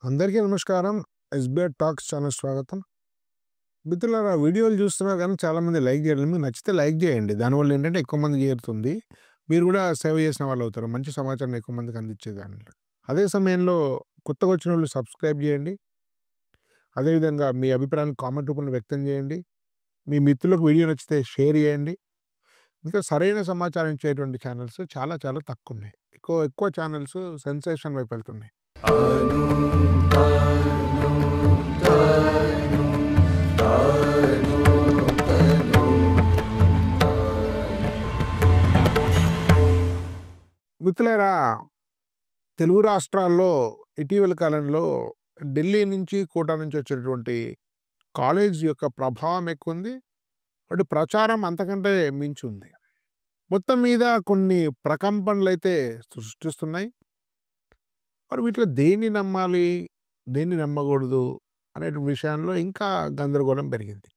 అందరికీ నమస్కారం. SBR talks channel స్వాగతం. మిత్రులారా, వీడియోలు చూస్తున్నారు కానీ చాలామంది లైక్ చేయలేదు. మీకు నచ్చితే లైక్ చేయండి. దానివల్ల ఏంటంటే ఎక్కువ మందికి చేరుతుంది. మీరు కూడా సేవ చేసిన వాళ్ళు అవుతారు. మంచి సమాచారం ఎక్కువ మందికి అందించేదాన్ని. అదే సమయంలో కొత్తగా వచ్చిన వాళ్ళు సబ్స్క్రైబ్ చేయండి. అదేవిధంగా మీ అభిప్రాయాన్ని కామెంట్ రూపంలో వ్యక్తం చేయండి. మీ మిత్రులకు వీడియో నచ్చితే షేర్ చేయండి. ఇంకా సరైన సమాచారం ఇచ్చేటువంటి ఛానల్స్ చాలా చాలా తక్కువ ఉన్నాయి. ఎక్కువ ఎక్కువ ఛానల్స్ సెన్సేషన్ వైపు వెళ్తున్నాయి. మిత్రులారా, తెలుగు రాష్ట్రాల్లో ఇటీవల కాలంలో ఢిల్లీ నుంచి, కోటా నుంచి వచ్చేటువంటి కాలేజ్ యొక్క ప్రభావం ఎక్కువ ఉంది. వాటి ప్రచారం అంతకంటే మించి ఉంది. మొత్తం మీద కొన్ని ప్రకంపనలైతే సృష్టిస్తున్నాయి. మరి వీటిలో దేన్ని నమ్మాలి, దేన్ని నమ్మకూడదు అనే విషయంలో ఇంకా గందరగోళం పెరిగింది.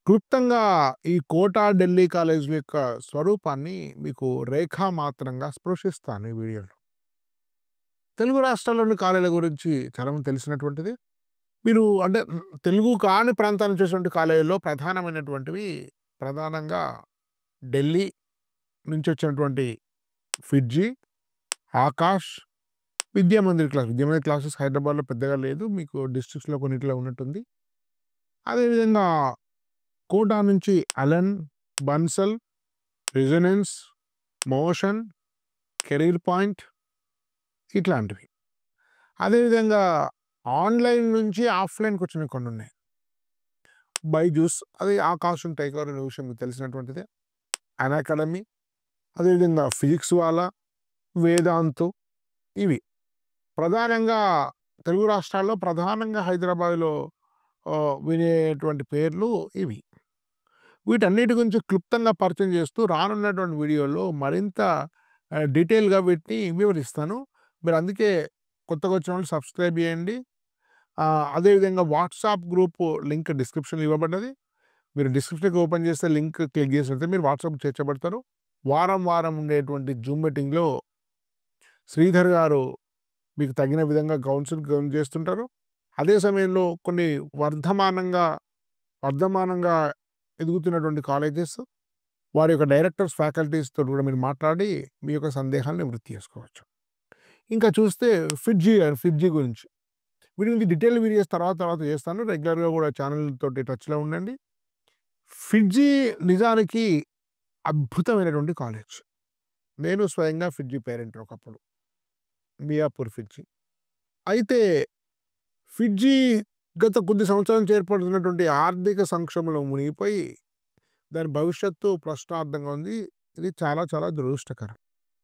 క్లుప్తంగా ఈ కోటా, ఢిల్లీ కాలేజీల యొక్క స్వరూపాన్ని మీకు రేఖామాత్రంగా స్పృశిస్తాను ఈ వీడియోలో. తెలుగు రాష్ట్రాల్లోని కాలేజీల గురించి చాలామంది తెలిసినటువంటిది. మీరు అంటే తెలుగు కాని ప్రాంతాల నుంచి వచ్చినటువంటి కాలేజీల్లో ప్రధానంగా ఢిల్లీ నుంచి వచ్చినటువంటి ఫిడ్జీ, ఆకాష్, విద్యామందిర్ క్లాసెస్ హైదరాబాద్లో పెద్దగా లేదు. మీకు డిస్ట్రిక్ట్స్లో కొన్నిట్లో ఉన్నట్టుంది. అదేవిధంగా కోటా నుంచి Allen, Bansal, Resonance, Motion, Career Point ఇట్లాంటివి. అదేవిధంగా ఆన్లైన్ నుంచి ఆఫ్లైన్కి వచ్చినవి కొన్ని ఉన్నాయి. బైజూస్, అది ఆకాశ్ టైగర్ అనే విషయం మీకు తెలిసినటువంటిదే. అనాకడమీ, అదేవిధంగా ఫిజిక్స్ వాళ్ళ, వేదాంతు, ఇవి ప్రధానంగా తెలుగు రాష్ట్రాల్లో ప్రధానంగా హైదరాబాద్లో వినేటువంటి పేర్లు ఇవి. వీటన్నిటి గురించి క్లుప్తంగా పరిచయం చేస్తూ రానున్నటువంటి వీడియోలో మరింత డీటెయిల్గా వీటిని వివరిస్తాను. మీరు అందుకే కొత్తగా వచ్చిన వాళ్ళు సబ్స్క్రైబ్ చేయండి. అదేవిధంగా వాట్సాప్ గ్రూప్ లింక్ డిస్క్రిప్షన్లో ఇవ్వబడ్డది. మీరు డిస్క్రిప్షన్కి ఓపెన్ చేస్తే లింక్ క్లిక్ చేసినట్లయితే మీరు వాట్సాప్ చేర్చబడతారు. వారం ఉండేటువంటి జూమ్ మీటింగ్లో శ్రీధర్ గారు మీకు తగిన విధంగా కౌన్సిల్ చేస్తుంటారు. అదే సమయంలో కొన్ని వర్ధమానంగా ఎదుగుతున్నటువంటి కాలేజెస్, వారి యొక్క డైరెక్టర్స్, ఫ్యాకల్టీస్తో కూడా మీరు మాట్లాడి మీ యొక్క సందేహాలను నివృత్తి చేసుకోవచ్చు. ఇంకా చూస్తే ఫిడ్జీ గురించి వీటి గురించి డీటెయిల్ వీడియోస్ తర్వాత చేస్తాను. రెగ్యులర్గా కూడా ఛానల్ తోటి టచ్లో ఉండండి. ఫిడ్జీ నిజానికి అద్భుతమైనటువంటి కాలేజ్. నేను స్వయంగా ఫిడ్జీ పేరెంట్ ఒకప్పుడు, మియాపూర్ ఫిడ్జీ. అయితే ఫిడ్జీ గత కొద్ది సంవత్సరాలు ఏర్పడుతున్నటువంటి ఆర్థిక సంక్షోభంలో మునిగిపోయి దాని భవిష్యత్తు ప్రశ్నార్థంగా ఉంది. ఇది చాలా చాలా దురదృష్టకరం.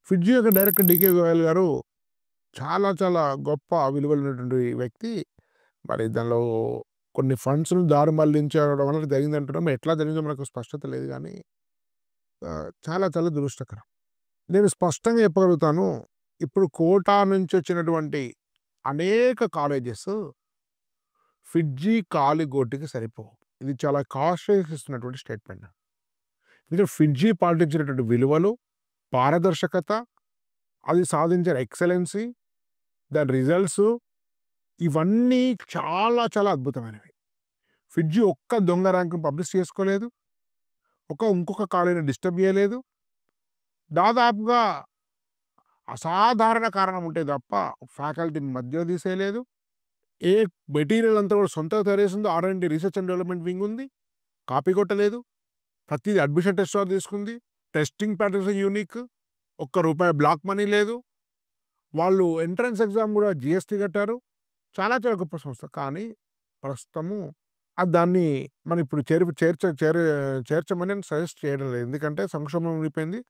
ఫిడ్జీ యొక్క డైరెక్టర్ డికే గోయల్ గారు చాలా చాలా గొప్ప విలువలున్నటువంటి వ్యక్తి. మరి దానిలో కొన్ని ఫండ్స్ను దారి మళ్లించడం వల్ల జరిగిందంటున్నాం. ఎట్లా జరిగిందో మనకు స్పష్టత లేదు, కానీ చాలా చాలా దురదృష్టకరం. నేను స్పష్టంగా చెప్పగలుగుతాను, ఇప్పుడు కోటా నుంచి వచ్చినటువంటి అనేక కాలేజెస్ ఫిడ్జీ కాలిగోటికి సరిపోవు. ఇది చాలా కాషియస్ ఇస్తున్నటువంటి స్టేట్మెంట్. ఎందుకంటే ఫిడ్జీ పాటించినటువంటి విలువలు, పారదర్శకత, అది సాధించిన ఎక్సలెన్సీ, దాని రిజల్ట్స్, ఇవన్నీ చాలా చాలా అద్భుతమైనవి. ఫిడ్జీ ఒక్క దొంగ ర్యాంకును పబ్లిష్ చేసుకోలేదు, ఇంకొక కాలేజీని డిస్టర్బ్ చేయలేదు. దాదాపుగా అసాధారణ కారణం ఉంటే తప్ప ఫ్యాకల్టీని మధ్య తీసేయలేదు. ఏ మెటీరియల్ అంతా కూడా సొంతగా తయారు చేసిందో R&D, research and development wing ఉంది, కాపీ కొట్టలేదు. ప్రతిదీ అడ్మిషన్ టెస్ట్ తీసుకుంది. Testing patterns unique. ₹1 black money లేదు. వాళ్ళు ఎంట్రన్స్ ఎగ్జామ్ కూడా GST కట్టారు. చాలా చాలా గొప్ప సంస్థ. కానీ ప్రస్తుతము దాన్ని మనం ఇప్పుడు చేర్చమని సజెస్ట్ చేయడం లేదు. ఎందుకంటే సంక్షోభం ఉండిపోయింది.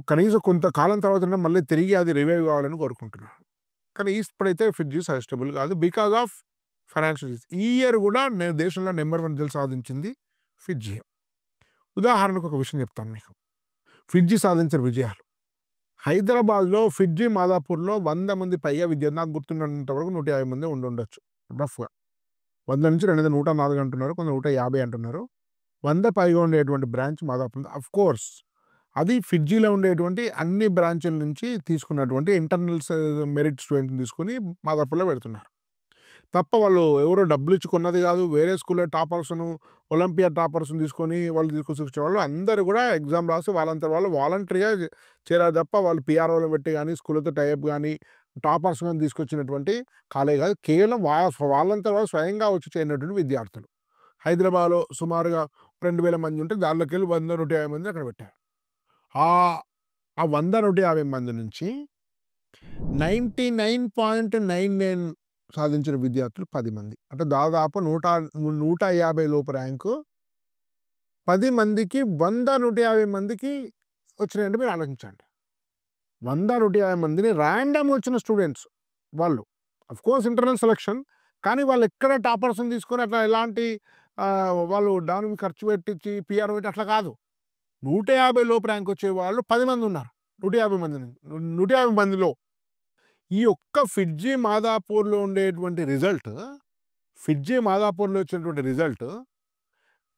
కనీసం కొంతకాలం తర్వాత మళ్ళీ తిరిగి అది రివైవ్ కావాలని కోరుకుంటున్నాను. కానీ ఇప్పుడైతే ఫిడ్జీ సజెస్టబుల్ కాదు, బికాజ్ ఆఫ్ ఫైనాన్షియల్. ఈ ఇయర్ కూడా నేను దేశంలో నెంబర్ 1 రిజల్ట్ సాధించింది ఫిడ్జీ. ఉదాహరణకు ఒక విషయం చెప్తాను మీకు. ఫిడ్జీ సాధించిన విజయాలు. హైదరాబాద్లో ఫిడ్జీ మాదాపూర్లో 100 మంది పైగా విద్యార్థులు, నాకు గుర్తున్నంత వరకు 150 మంది ఉండొచ్చు రఫ్గా. 100 నుంచి 104 అంటున్నారు, కొందరు 150 అంటున్నారు. 100 పైగా ఉండేటువంటి బ్రాంచ్ మాదాపూర్. అఫ్ కోర్స్ అది ఫిడ్జీలో ఉండేటువంటి అన్ని బ్రాంచ్ల నుంచి తీసుకున్నటువంటి ఇంటర్నల్ మెరిట్ స్టూడెంట్ని తీసుకుని మాదాపూర్లో పెడుతున్నారు. తప్ప వాళ్ళు ఎవరో డబ్బులిచ్చి కొన్నది కాదు. వేరే స్కూల్‌లో టాపర్స్‌ను, ఒలింపియాడ్ టాపర్స్‌ని తీసుకొని వాళ్ళు తీసుకొచ్చేవాళ్ళు. అందరూ కూడా ఎగ్జామ్ రాసి వాళ్ళంతట వాళ్ళు వాలంటరీగా చేరారు తప్ప వాళ్ళు పీఆర్ఓలను పెట్టి గాని, స్కూల్‌లతో టై అప్ గాని, టాపర్స్ గాని తీసుకొచ్చినటువంటి కాలేజ్ కాదు. కేవలం వాళ్ళంతట వాళ్ళు స్వయంగా వచ్చి చేరినటువంటి విద్యార్థులు. హైదరాబాద్‌లో సుమారుగా 2000 మంది ఉంటే దాంట్లోకెళ్ళి 100, 150 మందిని అక్కడ పెట్టారు. ఆహ్, ఆ 100, 150 మంది నుంచి 99.99 సాధించిన విద్యార్థులు 10 మంది. అంటే దాదాపు 150 లోపు ర్యాంకు 10 మందికి 100, 150 మందికి వచ్చినాయంటే మీరు ఆలోచించండి. 100, 150 మందిని ర్యాండమ్‌గా వచ్చిన స్టూడెంట్స్ వాళ్ళు. Of course internal selection. కానీ వాళ్ళు ఎక్కడ టాపర్స్‌ని తీసుకొని అట్లా ఎలాంటి వాళ్ళు దానికి ఖర్చు పెట్టించి పీఆర్ పెట్టి అట్లా కాదు. 150 లోపు ర్యాంక్ వచ్చేవాళ్ళు 10 మంది ఉన్నారు. 150 మందిని 150 మందిలో ఈ ఒక్క ఫిడ్జీ మాదాపూర్‌లో ఉండేటువంటి ఫిడ్జీ మాదాపూర్‌లో వచ్చినటువంటి రిజల్ట్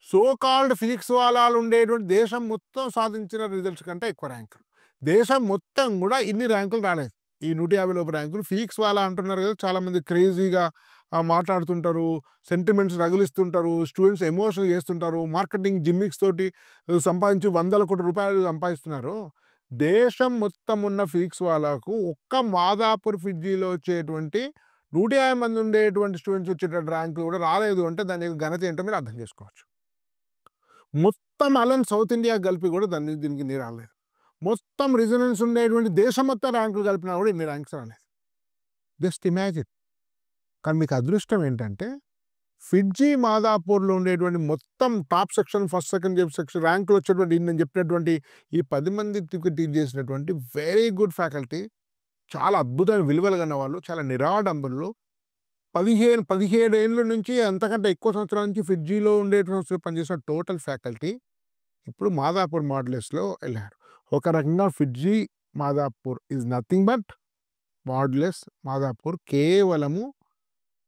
సో కాల్డ్ ఫిజిక్స్ వాళ్ళాలు ఉండేటువంటి దేశం మొత్తం సాధించిన రిజల్ట్స్ కంటే ఎక్కువ ర్యాంకులు. దేశం మొత్తం కూడా ఇన్ని ర్యాంకులు రాలేదు. ఈ 150 లోపు ర్యాంకులు ఫిజిక్స్ వాళ్ళ అంటున్నారు కదా! చాలామంది క్రేజీగా మాట్లాడుతుంటారు. సెంటిమెంట్స్ రగిలిస్తుంటారు. స్టూడెంట్స్ ఎమోషనల్ చేస్తుంటారు. మార్కెటింగ్ జిమ్మిక్స్ తోటి సంపాదించి వందల కోట్ల రూపాయలు సంపాదిస్తున్నారు. దేశం మొత్తం ఉన్న ఫిజిక్స్ వాళ్ళకు ఒక్క మాదాపూర్ ఫిడ్జీలో వచ్చేటువంటి 150 మంది ఉండేటువంటి స్టూడెంట్స్ వచ్చేటువంటి ర్యాంకులు కూడా రాలేదు అంటే దాని యొక్క ఘనత ఏంటో మీరు అర్థం చేసుకోవచ్చు. మొత్తం అలన్ సౌత్ ఇండియా కలిపి కూడా దీనికి ఇన్ని రాలేదు. మొత్తం రిజనెన్స్ ఉండేటువంటి దేశం మొత్తం ర్యాంకులు కలిపినా కూడా ఇన్ని ర్యాంక్స్ రాలేదు. Just imagine. కానీ మీకు అదృష్టం ఏంటంటే ఫిడ్జీ మాదాపూర్‌లో ఉండేటువంటి మొత్తం top section, first, second section ర్యాంకులు వచ్చేటువంటి నేను చెప్పినటువంటి ఈ 10 మందికి టీచ్ చేసినటువంటి వెరీ గుడ్ ఫ్యాకల్టీ. చాలా అద్భుతమైన విలువలు కన్న వాళ్ళు. చాలా నిరాడంబరులు. 17 ఏళ్ల నుంచి అంతకంటే ఎక్కువ సంవత్సరాల నుంచి ఫిడ్జీలో ఉండేటువంటి పనిచేసిన టోటల్ ఫ్యాకల్టీ ఇప్పుడు మాదాపూర్ మాడ్యులస్‌లో ఎళ్లారు. ఒక రకంగా FIITJEE Madhapur is nothing but modulus Madhapur. కేవలము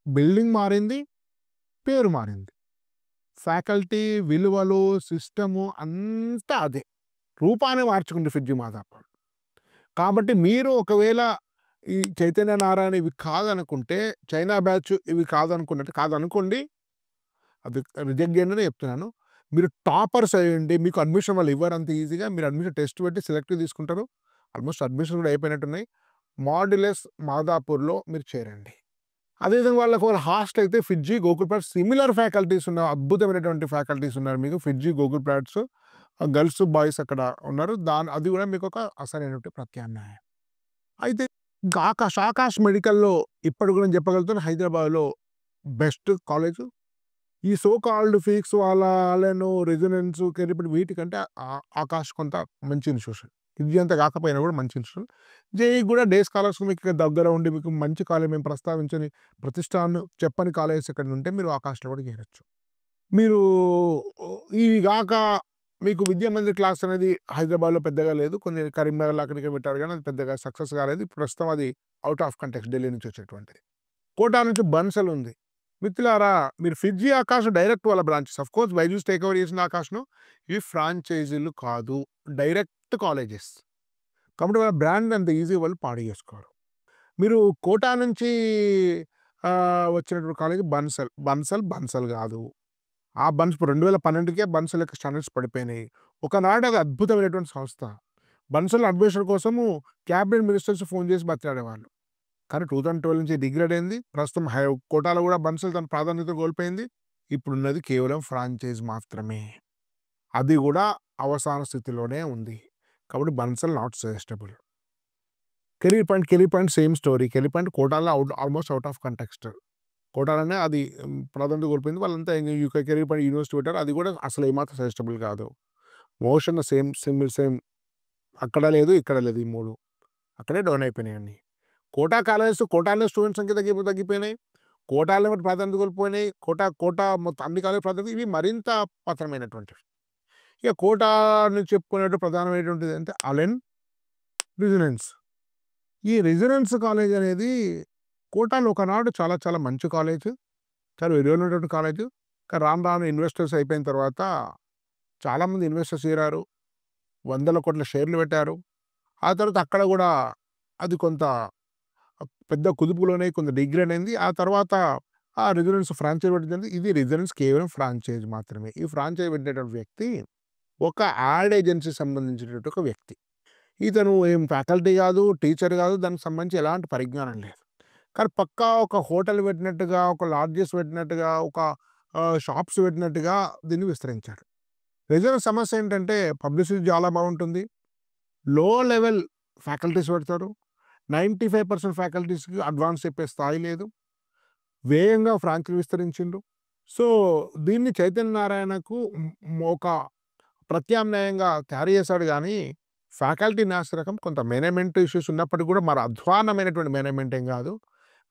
బిల్డింగ్ మారింది, పేరు మారింది. ఫ్యాకల్టీ, విలువలు, సిస్టము అంతా అదే. రూపాన్ని మార్చుకుంది ఫిడ్జీ మాదాపూర్. కాబట్టి మీరు ఒకవేళ ఈ చైతన్య నారాయణ ఇవి కాదనుకుంటే, చైనా బ్యాచ్ ఇవి కాదనుకోండి. అది రిజెక్ట్ చేయండి చెప్తున్నాను. మీరు టాపర్స్ అయ్యండి. మీకు అడ్మిషన్ వాళ్ళు ఇవ్వరు అంత ఈజీగా. మీరు అడ్మిషన్ టెస్ట్ పెట్టి సెలెక్టివ్ తీసుకుంటారు. ఆల్మోస్ట్ అడ్మిషన్ కూడా అయిపోయినట్టున్నాయి. మాడ్యులస్ మాదాపూర్‌లో మీరు చేరండి. అదేవిధంగా వాళ్ళకు హాస్టల్ అయితే ఫిడ్జీ, గోకుల్ ప్లాట్స్ సిమిలర్ ఫ్యాకల్టీస్ ఉన్న అద్భుతమైనటువంటి ఫ్యాకల్టీస్ ఉన్నారు మీకు. ఫిడ్జీ, గోకుల్ ప్లాట్స్ గర్ల్స్, బాయ్స్ అక్కడ ఉన్నారు. అది కూడా మీకు ఒక అసలైనటువంటి ప్రత్యామ్నాయం. అయితే ఆకాష్ మెడికల్‌లో ఇప్పటికి కూడా నేను చెప్పగలుగుతాను హైదరాబాద్‌లో బెస్ట్ కాలేజు. ఈ సో కాల్డ్ ఫిజిక్స్ వాళ్ళను రెజొనెన్స్, కెరీర్ వీటికంటే ఆకాష్ కొంత మంచి ఇన్‌స్టిట్యూషన్. ఫిడ్జీ అంత కాకపోయినా కూడా మంచి ఇన్‌స్టిట్యూషన్. జేఈఈ కూడా డే స్కాలర్స్ మీకు దగ్గర ఉండి మీకు మంచి కాలేజ్ మేము ప్రస్తావించని ప్రతిష్టాను చెప్పని కాలేజెస్ ఎక్కడ ఉంటే మీరు ఆకాష్‌లో కూడా చేరొచ్చు. మీరు ఇవి గాక మీకు విద్యా మందిర్ క్లాస్ అనేది హైదరాబాద్‌లో పెద్దగా లేదు. కొన్ని కరీంనగర్‌లో అక్కడికి పెట్టారు కానీ అది పెద్దగా సక్సెస్ కాలేదు. ప్రస్తుతం అది ఔట్ ఆఫ్ కంటెక్స్ట్ ఢిల్లీ నుంచి వచ్చేటువంటిది. కోటా నుంచి బన్సల్ ఉంది. మిత్రులారా మీరు ఫిడ్జీ ఆకాష్ డైరెక్ట్ వాళ్ళ branches. Of course Byju's take over చేసిన ఆకాష్‌ను ఇవి ఫ్రాంచైజీలు కాదు. Direct colleges. కాబట్టి వాళ్ళ బ్రాండ్ అంత ఈజీ వాళ్ళు పాడు చేసుకోరు. మీరు కోటా నుంచి వచ్చినటువంటి కాలేజ్ బన్సల్ కాదు. ఆ 2012కే బన్సల్ యొక్క స్టాండర్డ్స్ పడిపోయినాయి. ఒకనాడు అది అద్భుతమైనటువంటి సంస్థ. బన్సల్ అడ్మిషన్ కోసము క్యాబినెట్ మినిస్టర్స్ ఫోన్ చేసి బతిలాడేవాళ్ళు. కానీ 2012 నుంచి డిగ్రేడ్ అయింది. ప్రస్తుతం కోటాలో కూడా బన్సల్ తన ప్రాధాన్యత కోల్పోయింది. ఇప్పుడున్నది కేవలం ఫ్రాంచైజ్ మాత్రమే. అది కూడా అవసాన స్థితిలోనే ఉంది. కాబట్టి Bansal not suggestible. Career point same story. Career point కోటాలో ఆల్మోస్ట్ ఔట్ ఆఫ్ కంటెక్స్ట్. కోటాలోనే అది ప్రాధాన్యత కోల్పోయింది. వాళ్ళంతా యూకే కెరీర్ పాయింట్ యూనివర్సిటీ పెట్టారు. అది కూడా అసలు ఏమాత్రం సజెస్టబుల్ కాదు. మోషన్ సేమ్ అక్కడ లేదు, ఇక్కడ లేదు. ఈ 3 అక్కడే డౌన్ అయిపోయినాయి అన్నీ. కోటా కాలేజెస్ కోటాలో స్టూడెంట్స్ సంఖ్య తగ్గిపోయినాయి. కోటాలో ప్రాధాన్యత కోల్పోయినాయి. కోటా మొత్తం అన్ని కాలేజ్ ప్రాధాన్యత ఇవి మరింత పతనమైనటువంటివి. ఇక కోటా నుంచి చెప్పుకునేటువంటి ప్రధానమైనటువంటిది అంటే అలెన్ రెసిడెన్స్. ఈ రెసిడెన్స్ కాలేజ్ అనేది కోటాలో ఒకనాడు చాలా చాలా మంచి కాలేజ్. చాలా విలువైనటువంటి కాలేజ్. కానీ రాను ఇన్వెస్టర్స్ అయిపోయిన తర్వాత చాలామంది ఇన్వెస్టర్స్ చేరారు. వందల కోట్ల షేర్లు పెట్టారు. ఆ తర్వాత అక్కడ కూడా అది కొంత పెద్ద కుదుపులోనే కొంత డిగ్రేడ్ అయింది. ఆ తర్వాత ఆ రెసిడెన్స్ ఫ్రాంచైజ్ పెట్టింది. ఇది రెసిడెన్స్ కేవలం ఫ్రాంచైజ్ మాత్రమే. ఈ ఫ్రాంచైజ్ పెట్టినటువంటి వ్యక్తి ఒక యాడ్ ఏజెన్సీ సంబంధించినటువంటి ఒక వ్యక్తి. ఇతను ఏం ఫ్యాకల్టీ కాదు, టీచర్ కాదు, దానికి సంబంధించి ఎలాంటి పరిజ్ఞానం లేదు. కానీ పక్కా ఒక హోటల్ పెట్టినట్టుగా, ఒక లాడ్జెస్ పెట్టినట్టుగా, ఒక షాప్స్ పెట్టినట్టుగా దీన్ని విస్తరించారు. రెసిడెన్స్ సమస్య ఏంటంటే పబ్లిసిటీ చాలా బాగుంటుంది. లో లెవెల్ ఫ్యాకల్టీస్ పెడతారు. 95% ఫ్యాకల్టీస్‌కి అడ్వాన్స్ చెప్పే స్థాయి లేదు. వేగంగా ఫ్రాంచైజ్ విస్తరించిండ్రు. సో, దీన్ని చైతన్య నారాయణకు ఒక ప్రత్యామ్నాయంగా తయారు చేశాడు గానీ, ఫ్యాకల్టీ నాసిరకం కొంత మేనేజ్‌మెంట్ ఇష్యూస్ ఉన్నప్పటికి కూడా మరి అధ్వాన్నమైనటువంటి మేనేజ్‌మెంట్ ఏం కాదు.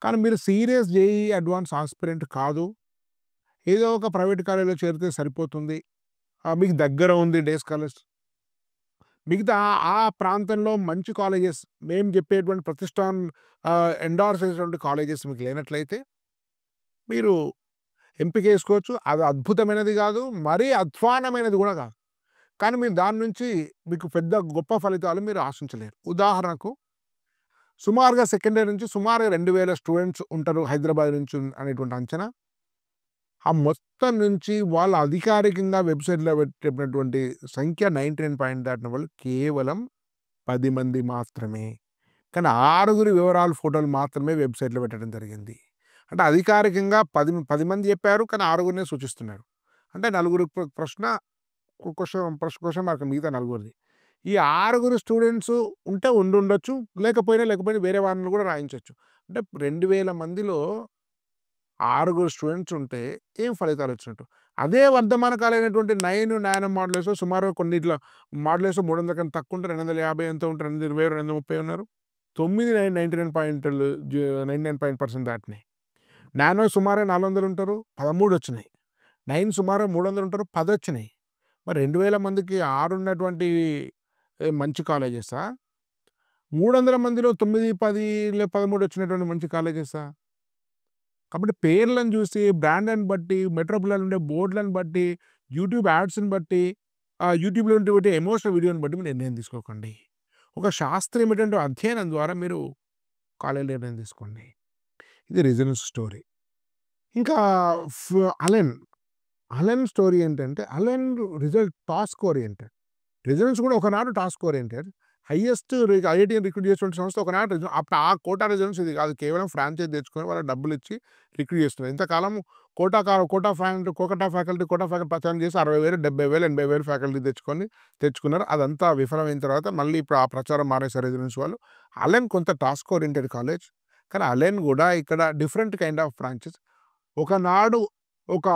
కానీ మీరు సీరియస్ జేఈఈ అడ్వాన్స్ ఆస్పిరెంట్ కాదు. ఏదో ఒక ప్రైవేట్ కాలేజ్‌లో చేరితే సరిపోతుంది. మీకు దగ్గర ఉంది డే స్కాలర్స్. మిగతా ఆ ప్రాంతంలో మంచి కాలేజెస్ మేము చెప్పేటువంటి ఎండార్స్ చేసినటువంటి కాలేజెస్ మీకు లేనట్లయితే మీరు ఎంపిక చేసుకోవచ్చు. అది అద్భుతమైనది కాదు, మరీ అధ్వాన్నమైనది కూడా కాదు. కానీ మీరు దాని నుంచి మీకు పెద్ద గొప్ప ఫలితాలు మీరు ఆశించలేరు. ఉదాహరణకు సుమారుగా సెకండ్ ఇయర్ నుంచి సుమారుగా 2000 స్టూడెంట్స్ ఉంటారు హైదరాబాద్ నుంచి అనేటువంటి అంచనా. ఆ మొత్తం నుంచి వాళ్ళు అధికారికంగా వెబ్‌సైట్‌లో పెట్టినటువంటి సంఖ్య 99 పాయింట్ దాటిన వాళ్ళు కేవలం 10 మంది మాత్రమే. కానీ 6 వివరాలు, ఫోటోలు మాత్రమే వెబ్‌సైట్‌లో పెట్టడం జరిగింది. అంటే అధికారికంగా 10 మంది చెప్పారు. కానీ 6 సూచిస్తున్నారు. అంటే నలుగురు ప్రశ్న క్వెషన్ మార్క్ మిగతా నలుగురిది. ఈ 6 స్టూడెంట్స్ ఉంటే ఉండుండొచ్చు. లేకపోయినా వేరే వాళ్ళని కూడా రాయించొచ్చు. అంటే 2000 మందిలో 6 స్టూడెంట్స్ ఉంటే ఏం ఫలితాలు వచ్చినట్టు. అదే వర్ధమాన కాలైనటువంటి 9 నానో మోడల్స్‌లో సుమారు కొన్నిట్లో మోడల్స్‌లో 300 కన్నా తక్కువ ఉంటే 250 ఎంతో ఉంటే 220, 230 ఉన్నారు. 9 99 పాయింట్లు 99% దాటినాయి. నానో సుమారు 400 ఉంటారు. 13 వచ్చినాయి. 9 సుమారు 300 ఉంటారు. 10 వచ్చినాయి. మరి 2000 మందికి 6 ఉన్నటువంటి మంచి కాలేజెసా? 300 మందిలో 9, 10, 13 వచ్చినటువంటి మంచి కాలేజెసా? కాబట్టి పేర్లను చూసి, బ్రాండ్‌లను బట్టి, మెట్రోపోలిటన్‌లో ఉండే బోర్డులను బట్టి, యూట్యూబ్ యాడ్స్‌ని బట్టి, యూట్యూబ్‌లో ఉండే ఎమోషనల్ వీడియోని బట్టి మీరు నిర్ణయం తీసుకోకండి. ఒక శాస్త్రీయమైనటువంటి అధ్యయనం ద్వారా మీరు కాలేజీలో నిర్ణయం తీసుకోండి. ఇది రెసిడెన్స్ స్టోరీ. ఇంకా ఫ్ అలెన్. అలెన్ స్టోరీ ఏంటంటే, అలెన్ టాస్క్ ఓరియెంటెడ్. రెసిడెన్స్ కూడా ఒకనాడు టాస్క్ ఓరియెంటెడ్. హైయెస్ట్ ఐఐటీని రిక్రూట్ చేసినటువంటి సంస్థ ఒకనాడు అప్పుడు ఆ కోటా రెసిడెన్స్ ఇది కాదు. కేవలం ఫ్రాంచైజ్ తెచ్చుకొని వాళ్ళకి డబ్బులిచ్చి రిక్రూట్ చేస్తున్నారు. ఇంతకాలం కోటా ఫ్యాకల్టీ ప్రచారం చేసి 60,000, 70,000, 80,000 ఫ్యాకల్టీ తెచ్చుకున్నారు. అదంతా విఫలమైన తర్వాత మళ్ళీ ఇప్పుడు ఆ ప్రచారం మానేశారు రెసిడెన్స్ వాళ్ళు. అలెన్ కొంత టాస్క్ ఓరియెంటెడ్ కాలేజ్. కానీ అలెన్ కూడా ఇక్కడ డిఫరెంట్ కైండ్ ఆఫ్ ఫ్రాంచైజ్. ఒకనాడు ఒక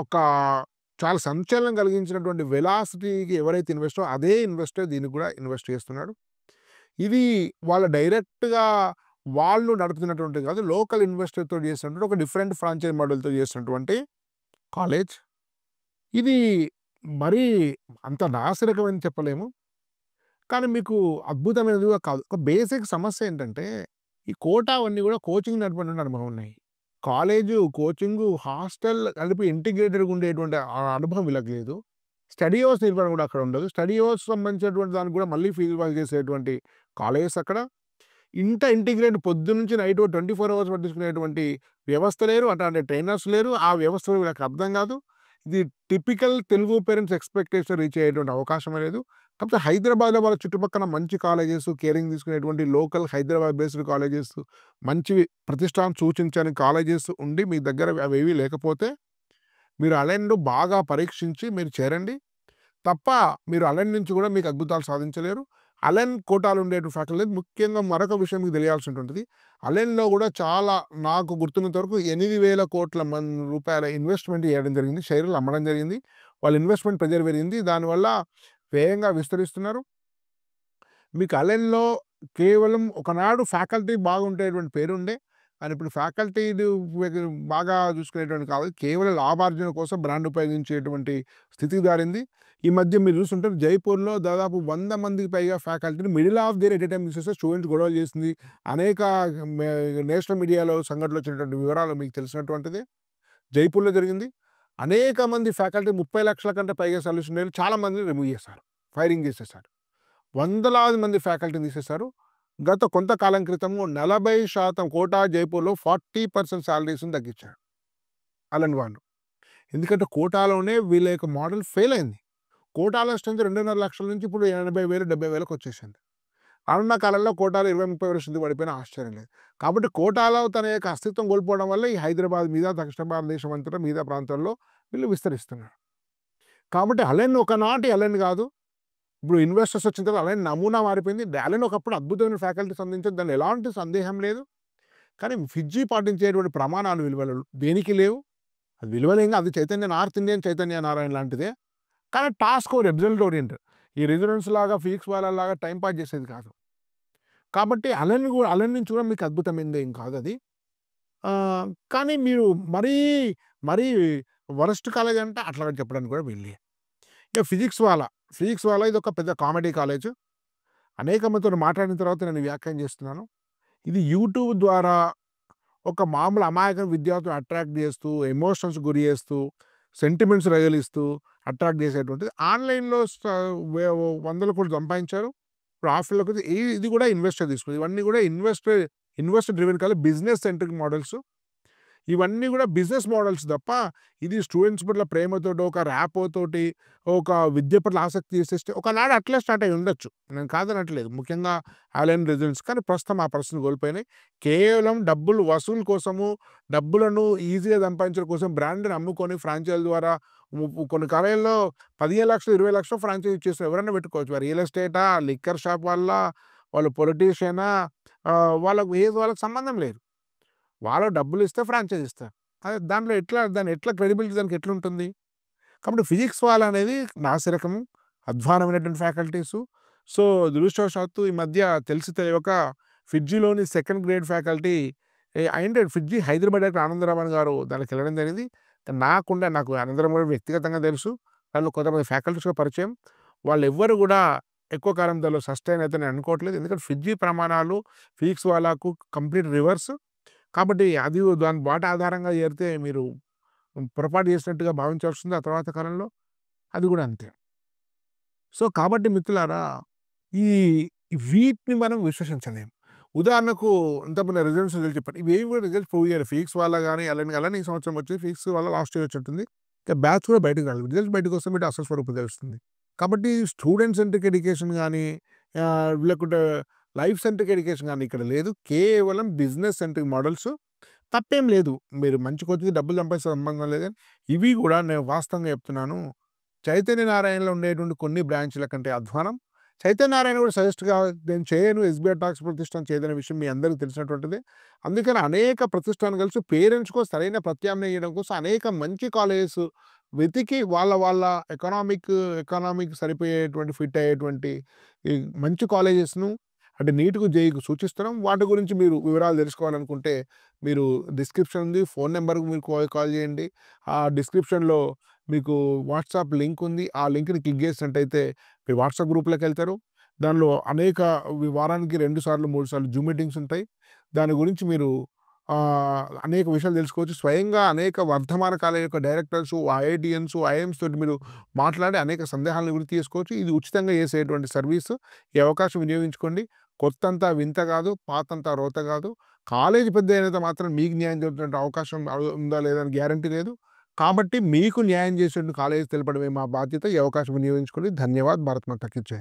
ఒక చాలా సంచలనం కలిగించినటువంటి వెలాసిటీకి ఎవరైతే ఇన్వెస్టో అదే ఇన్వెస్టర్ దీనికి కూడా ఇన్వెస్ట్ చేస్తున్నాడు. ఇది వాళ్ళ డైరెక్ట్‌గా వాళ్ళు నడుపుతున్నటువంటి కాదు. లోకల్ ఇన్వెస్టర్‌తో చేసినటువంటి ఒక డిఫరెంట్ ఫ్రాంచైజ్ మోడల్‌తో చేసినటువంటి కాలేజ్. ఇది మరీ అంత నాసిరకమని చెప్పలేము. కానీ మీకు అద్భుతమైనది కూడా కాదు. ఒక బేసిక్ సమస్య ఏంటంటే ఈ కోటా అవన్నీ కూడా కోచింగ్ నడిపినటువంటి అనుభవం ఉన్నాయి. కాలేజు, కోచింగు, హాస్టల్ కలిపి ఇంటిగ్రేటెడ్‌గా ఉండేటువంటి అనుభవం వీళ్ళకి లేదు. స్టడీ అవర్స్ నిర్వహణ కూడా అక్కడ ఉండదు. స్టడీ అవర్స్ సంబంధించినటువంటి దానికి కూడా మళ్ళీ ఫీజులు వాళ్ళు చేసేటువంటి కాలేజెస్ అక్కడ. ఇంత ఇంటిగ్రేట్ పొద్దున్నుంచి నైట్ 24 అవర్స్ పట్టించుకునేటువంటి వ్యవస్థ లేరు. అట్లాంటి ట్రైనర్స్ లేరు. ఆ వ్యవస్థ వీళ్ళకి అర్థం కాదు. ఇది typical Telugu parents expectation reach అయ్యేటువంటి అవకాశమే లేదు. కాకపోతే హైదరాబాద్‌లో వాళ్ళ చుట్టుపక్కల మంచి కాలేజెస్, కేరింగ్ తీసుకునేటువంటి లోకల్ హైదరాబాద్ బేస్డ్ కాలేజెస్, మంచివి ప్రతిష్టాను సూచించని కాలేజెస్ ఉండి మీ దగ్గర అవేవీ లేకపోతే మీరు అలెన్‌లో బాగా పరీక్షించి మీరు చేరండి. తప్ప మీరు అలెన్ నుంచి కూడా మీకు అద్భుతాలు సాధించలేరు. అలెన్ కోటాలో ఉండేటువంటి ఫ్యాకల్టీ ముఖ్యంగా మరొక విషయం మీకు తెలియాల్సి ఉంటుంది. అలెన్‌లో కూడా చాలా నాకు గుర్తున్నంత వరకు 8,000 కోట్ల రూపాయల ఇన్వెస్ట్‌మెంట్ చేయడం జరిగింది. షేర్లు అమ్మడం జరిగింది. వాళ్ళ ఇన్వెస్ట్‌మెంట్ ప్రెజర్ పెరిగింది. దానివల్ల వేగంగా విస్తరిస్తున్నారు. మీకు అలెన్‌లో కేవలం ఒకనాడు ఫ్యాకల్టీ బాగుండేటువంటి పేరుండే. కానీ ఇప్పుడు ఫ్యాకల్టీలు బాగా చూసుకునేటువంటి కాదు. కేవలం లాభార్జన కోసం బ్రాండ్ ఉపయోగించేటువంటి స్థితికి దారింది. ఈ మధ్య మీరు చూస్తుంటే జైపూర్‌లో దాదాపు 100 మందికి పైగా ఫ్యాకల్టీని middle of the day at a time తీసేస్తే స్టూడెంట్స్ గొడవలు చేసింది. అనేక మే నేషనల్ మీడియాలో సంఘటనలు వచ్చినటువంటి వివరాలు మీకు తెలిసినటువంటిదే. జైపూర్‌లో జరిగింది. అనేక మంది ఫ్యాకల్టీ 30 లక్షల కంటే పైగా సాలరీస్ ఉండేవాళ్ళు చాలా మందిని రిమూవ్ చేశారు. ఫైరింగ్ చేసేశారు. వందలాది మంది ఫ్యాకల్టీని తీసేశారు. గత కొంతకాలం క్రితము 40% కోటా, జైపూర్‌లో 40% సాలరీస్‌ని తగ్గించారు అలన్ వాళ్ళు. ఎందుకంటే కోటాలోనే వీళ్ళ యొక్క మోడల్ ఫెయిల్ అయింది. కోటాలో స్ట్రెంత్ 2.5 లక్షల నుంచి ఇప్పుడు 80,000, 70,000కి వచ్చేసింది. రానున్న కాలంలో కోటాలో 20-30% పడిపోయినా ఆశ్చర్యం లేదు. కాబట్టి కోటాలో తన యొక్క అస్తిత్వం కోల్పోవడం వల్ల ఈ హైదరాబాద్ మీద, దక్షిణ భారతదేశం అంతటా మిగతా ప్రాంతాల్లో వీళ్ళు విస్తరిస్తున్నారు. కాబట్టి అలెన్ ఒకనాటి అలెన్ కాదు. ఇప్పుడు ఇన్వెస్టర్స్ వచ్చిన తర్వాత అలెన్ నమూనా మారిపోయింది. అలెన్ ఒకప్పుడు అద్భుతమైన ఫ్యాకల్టీస్ అందించారు. దానిలో ఎలాంటి సందేహం లేదు. కానీ ఫిడ్జీ పాటించేటువంటి ప్రమాణాలు, విలువలు దేనికి లేవు. అది విలువలేం కాదు. అది చైతన్య నార్త్ ఇండియన్ చైతన్య నారాయణ లాంటిదే. కానీ టాస్క్ రిజల్ట్ ఓరియంటెడ్. ఈ రెసిడెన్స్ లాగా, ఫిజిక్స్ వాళ్ళలాగా టైం పాస్ చేసేది కాదు. కాబట్టి అలెన్ నుంచి కూడా మీకు అద్భుతమైనది ఏం కాదది. కానీ మీరు మరీ, మరీ వరస్ట్ కాలేజ్ అంటే అట్లా చెప్పడానికి కూడా వీల్లేదు. ఇక ఫిజిక్స్ వాళ్ళ ఇదొక పెద్ద కామెడీ కాలేజు. అనేక మందితోని మాట్లాడిన తర్వాత నేను వ్యాఖ్యానం చేస్తున్నాను. ఇది యూట్యూబ్ ద్వారా ఒక మామూలు అమాయక విద్యార్థులను అట్రాక్ట్ చేస్తూ, ఎమోషన్స్ గురి చేస్తూ, సెంటిమెంట్స్ రగిలిస్తూ అట్రాక్ట్ చేసేటువంటిది. ఆన్‌లైన్‌లో వందల కోట్లు సంపాదించారు. ఇప్పుడు ఆఫ్‌లైన్‌లోకి ఇది కూడా ఇన్వెస్టర్ తీసుకుంది. ఇవన్నీ కూడా ఇన్వెస్టర్ డ్రివెన్ కాదు, బిజినెస్ సెంట్రిక్ మోడల్స్. ఇవన్నీ కూడా బిజినెస్ మోడల్స్ తప్ప ఇది స్టూడెంట్స్ పట్ల ప్రేమతోటి, ఒక ర్యాపోతోటి, ఒక విద్య పట్ల ఆసక్తి చేసేస్తే ఒకనాడు అట్లే స్టార్ట్ అయ్యి ఉండొచ్చు. నేను కాదనట్లేదు. ముఖ్యంగా అలెన్ రెసిడెన్స్. కానీ ప్రస్తుతం ఆ పరిస్థితిని కోల్పోయినాయి. కేవలం డబ్బులు వసూలు కోసము, డబ్బులను ఈజీగా సంపాదించడం కోసం బ్రాండ్‌ని అమ్ముకొని ఫ్రాంచైజీల ద్వారా కొన్ని కాలేజీల్లో 15,00,000, 20,00,000 ఫ్రాంచైజీ ఇచ్చేస్తారు. ఎవరైనా పెట్టుకోవచ్చు. రియల్ ఎస్టేటా, లిక్కర్ షాప్ వాళ్ళు పొలిటీషియనా, వాళ్ళకి సంబంధం లేదు. వాళ్ళు డబ్బులిస్తే ఫ్రాంచైజ్ ఇస్తారు. అదే దాన్ని ఎట్లా క్రెడిబిలిటీ దానికి ఎట్లుంటుంది? కాబట్టి ఫిజిక్స్ వాళ్ళనేది నాసిరకము, అధ్వానమైనటువంటి ఫ్యాకల్టీసు. సో, దురదృష్టవశాత్తు ఈ మధ్య తెలిసి తెలియక ఫిడ్జీలోని సెకండ్ గ్రేడ్ ఫ్యాకల్టీ అంటే ఫిడ్జీ హైదరాబాద్ డైరెక్టర్ ఆనందరామన్ గారు దానికెళ్ళడం జరిగింది. నాకు ఆనందరామన్ గారు వ్యక్తిగతంగా తెలుసు. దాంట్లో కొంతమంది ఫ్యాకల్టీస్ కూడా పరిచయం. వాళ్ళెవ్వరు గూడా ఎక్కువ కాలం దానిలో సస్టైన్ అయితని అనుకోవట్లేదు. ఎందుకంటే ఫిడ్జీ ప్రమాణాలు ఫిజిక్స్ వాళ్ళకు కంప్లీట్ రివర్స్. కాబట్టి అది దాని వాటి ఆధారంగా చేరితే మీరు పొరపాటు చేసినట్టుగా భావించాల్సింది ఆ తర్వాత కాలంలో. అది కూడా అంతే. సో, కాబట్టి మిత్రులారా, ఈ వీటిని మనం విశ్వసించలేము. ఉదాహరణకు ఇంతకుముందు రిజల్ట్స్ చెప్పాను. ఇవేవి కూడా రిజల్ట్స్ ప్రూవ్ చేయలేదు. ఫిజిక్స్ వాళ్ళ గాని, అలెన్ ఈ సంవత్సరం వచ్చింది. ఫిజిక్స్ వాళ్ళ లాస్ట్ ఇయర్ వచ్చుంటుంది. ఇక బ్యాచ్ కూడా బయటకు రాలేదు. రిజల్ట్స్ బయటకొస్తే మీకు అసలు స్వరూపం తెలుస్తుంది. కాబట్టి స్టూడెంట్ సెంట్రిక్ ఎడ్యుకేషన్ గాని, లేకుంటే లైఫ్ సెంట్రిక్ ఎడ్యుకేషన్ గాని ఇక్కడ లేదు. కేవలం బిజినెస్ సెంట్రిక్ మోడల్స్. తప్పేం లేదు. మీరు మంచి కొద్దిగా డబ్బులు సంపాదించే సంబంధం లేదు గాని, ఇవి కూడా నేను వాస్తవంగా చెప్తున్నాను. చైతన్య నారాయణలో ఉండేటువంటి కొన్ని బ్రాంచ్‌ల కంటే అధ్వానం. చైతన్య నారాయణ కూడా సజెస్ట్‌గా నేను చేయను, ఎస్‌బీఐ టాక్స్ ప్రతిష్టానం చేయదనే విషయం మీ అందరికీ తెలిసినటువంటిదే. అందుకని అనేక ప్రతిష్టానాలు కలిసి పేరెంట్స్‌కో సరైన ప్రత్యామ్నాయం ఇయ్యడం కోసం అనేక మంచి కాలేజెస్ వెతికి వాళ్ళ ఎకనామిక్ సరిపోయేటువంటి, ఫిట్ అయ్యేటువంటి ఈ మంచి కాలేజెస్‌ను అంటే నీట్‌కు, జేఈఈకి సూచిస్తున్నాం. వాటి గురించి మీరు వివరాలు తెలుసుకోవాలనుకుంటే మీరు డిస్క్రిప్షన్ ఉంది. ఫోన్ నంబర్‌కి మీరు కాల్ చేయండి. ఆ డిస్క్రిప్షన్‌లో మీకు వాట్సాప్ లింక్ ఉంది. ఆ లింక్‌ని క్లిక్ చేసినట్టయితే మీరు వాట్సాప్ గ్రూప్‌లోకెళ్తారు. దానిలో వారానికి 2 సార్లు, 3 సార్లు జూమ్ మీటింగ్స్ ఉంటాయి. దాని గురించి మీరు అనేక విషయాలు తెలుసుకోవచ్చు. స్వయంగా అనేక వర్ధమాన కాలేజీ యొక్క డైరెక్టర్సు, ఐఐటీయన్స్, ఐఐఎమ్స్ తోటి మీరు మాట్లాడి అనేక సందేహాలను గుర్తు చేసుకోవచ్చు. ఇది ఉచితంగా చేసేటువంటి సర్వీసు. ఈ అవకాశం వినియోగించుకోండి. కొత్తంతా వింత కాదు, పాతంతా రోత కాదు. కాలేజీ పెద్దయినంత మాత్రం మీకు న్యాయం జరుగుతున్న అవకాశం ఉందా లేదా అని గ్యారంటీ లేదు. కాబట్టి మీకు న్యాయం చేసేటువంటి కాలేజీ తెలపడమే మా బాధ్యత. ఈ అవకాశం వినియోగించుకోండి. ధన్యవాద్. భారత్ మాతాకి జై.